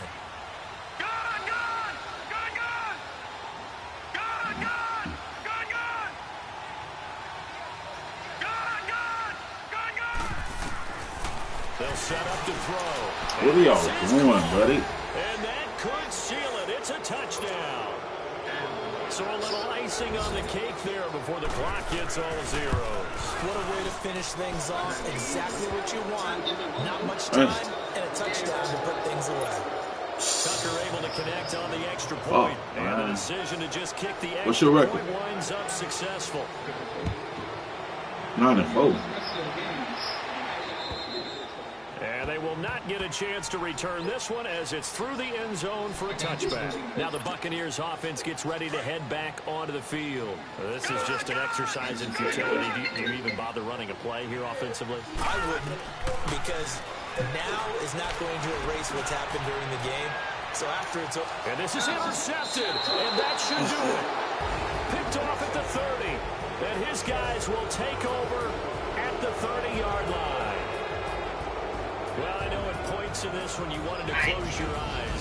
They'll set up to throw. What are y'all doing, buddy? And that could seal it. It's a touchdown. So a little icing on the cake there before the clock hits all zeros. What a way to finish things off. Exactly what you want. Not much time and a touchdown to put things away. Tucker able to connect on the extra point. And the decision to just kick the extra What's your record? point winds up successful. 9-4. And they will not get a chance to return this one as it's through the end zone for a touchback. Now the Buccaneers offense gets ready to head back onto the field. This is just an exercise in futility. Do you even bother running a play here offensively? I wouldn't, because now is not going to erase what's happened during the game. So after it's over. And this is intercepted, and that should do it. Picked off at the 30. And his guys will take over at the 30-yard line. Well, I know at points in this when you wanted to close your eyes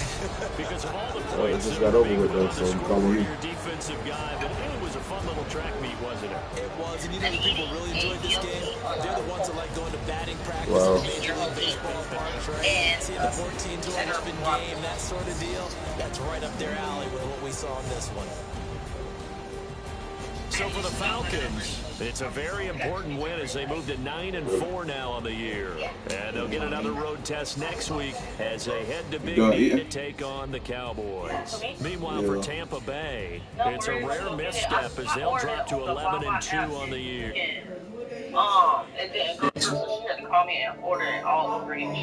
because of all the Well, it points just that got were over being with put though, on so the I'm scoreboard, calling you. your defensive guy, but it was a fun little track meet, wasn't it? It was, and you know the people really enjoyed this game? They're the ones that like going to batting practice Wow. at Major League Baseball parks, right? Seeing the 14 to 11 game, that sort of deal, that's right up their alley with what we saw in this one. So for the Falcons, it's a very important win as they move to 9-4 now on the year. And they'll get another road test next week as they head to Big D to take on the Cowboys. Meanwhile, for Tampa Bay, it's a rare misstep as they'll drop to 11-2 on the year. It didn't go through, so she had to call me and order it all over again.